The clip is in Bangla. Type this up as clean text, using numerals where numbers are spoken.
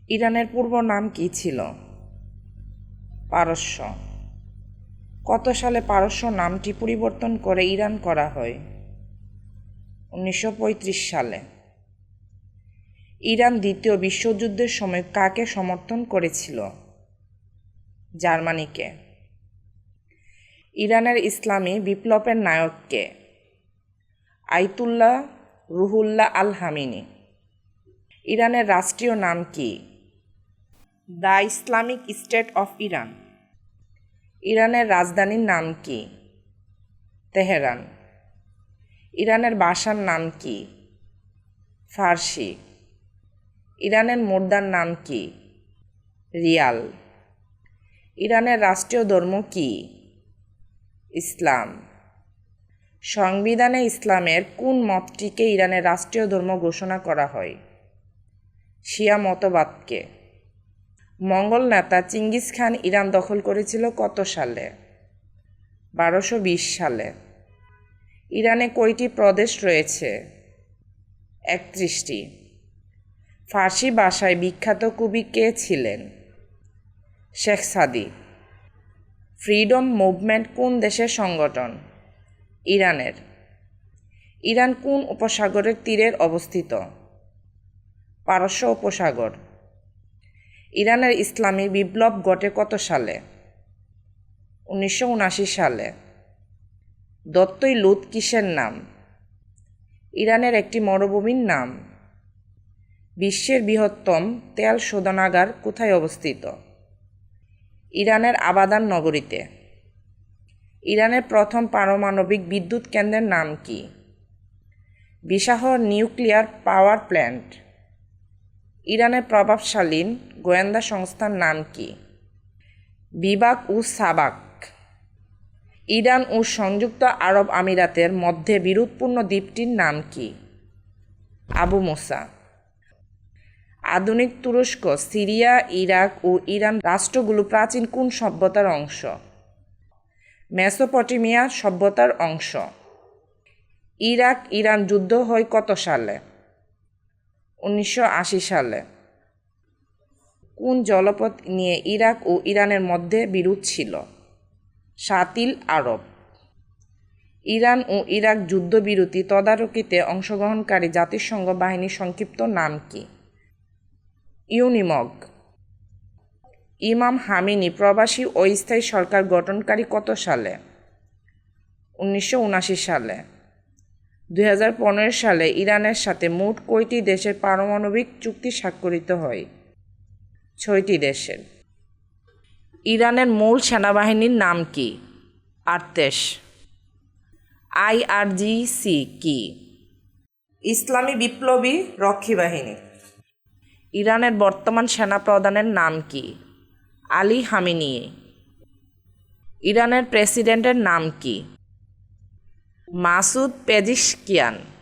ইরানের পূর্ব নাম কী ছিল? পারস্য। কত সালে পারস্য নামটি পরিবর্তন করে ইরান করা হয়? 1935 সালে। ইরান দ্বিতীয় বিশ্বযুদ্ধের সময় কাকে সমর্থন করেছিল? জার্মানিকে। ইরানের ইসলামী বিপ্লবের নায়ক কে? আয়াতুল্লাহ রুহুল্লাহ আল হামিনি। ইরানের রাষ্ট্রীয় নাম কি? The Islamic state of Iran. ইরানের রাজধানীর নাম কি? তেহরান। ইরানের ভাষার নাম কি? ফার্সি। ইরানের মুদ্রার নাম কি? রিয়াল। ইরানের রাষ্ট্রীয় ধর্ম কি? ইসলাম। সংবিধানে ইসলামের কোন মতটিকে ইরানের রাষ্ট্রীয় ধর্ম ঘোষণা করা হয়? শিয়া মতবাদকে। মঙ্গল নেতা চিঙ্গিস খান ইরান দখল করেছিল কত সালে? 1220 সালে। ইরানে কয়টি প্রদেশ রয়েছে? 31টি। ফার্সি ভাষায় বিখ্যাত কবি কে ছিলেন? শেখ সাদি। ফ্রিডম মুভমেন্ট কোন দেশের সংগঠন? ইরানের। ইরান কোন উপসাগরের তীরে অবস্থিত? পারস্য উপসাগর। ইরানের ইসলামী বিপ্লব ঘটে কত সালে? 1979 সালে। দত্তই লুত কিসের নাম? ইরানের একটি মরুভূমির নাম। বিশ্বের বৃহত্তম তেল শোধনাগার কোথায় অবস্থিত? ইরানের আবাদান নগরীতে। ইরানের প্রথম পারমাণবিক বিদ্যুৎ কেন্দ্রের নাম কি? বিশাহর নিউক্লিয়ার পাওয়ার প্ল্যান্ট। ইরানের প্রভাবশালী গোয়েন্দা সংস্থার নাম কি? বিবাক ও সাবাক। ইরান ও সংযুক্ত আরব আমিরাতের মধ্যে বিরোধপূর্ণ দ্বীপটির নাম কি? আবু মুসা। আধুনিক তুরস্ক, সিরিয়া, ইরাক ও ইরান রাষ্ট্রগুলো প্রাচীন কোন সভ্যতার অংশ? মেসোপটেমিয়া সভ্যতার অংশ। ইরাক ইরান যুদ্ধ হয় কত সালে? 1980 সালে। কোন জলপথ নিয়ে ইরাক ও ইরানের মধ্যে বিরোধ ছিল? শাতিল আরব। ইরান ও ইরাক যুদ্ধবিরতি তদারকিতে অংশগ্রহণকারী জাতিসংঘ বাহিনীর সংক্ষিপ্ত নাম কি? ইউনিমগ। ইমাম হামিনি প্রবাসী অস্থায়ী সরকার গঠনকারী কত সালে? 1979 সালে। 2015 সালে ইরানের সাথে মোট কয়টি দেশের পারমাণবিক চুক্তি স্বাক্ষরিত হয়? 6টি দেশের। ইরানের মূল সেনাবাহিনীর নাম কি? আর্তেশ। আইআরজিসি কি? ইসলামী বিপ্লবী রক্ষী বাহিনী। ইরানের বর্তমান সেনাপ্রধানের নাম কি? আলী হামিনিয়ে। ইরানের প্রেসিডেন্টের নাম কি? মাসুদ পেজিশকিয়ান।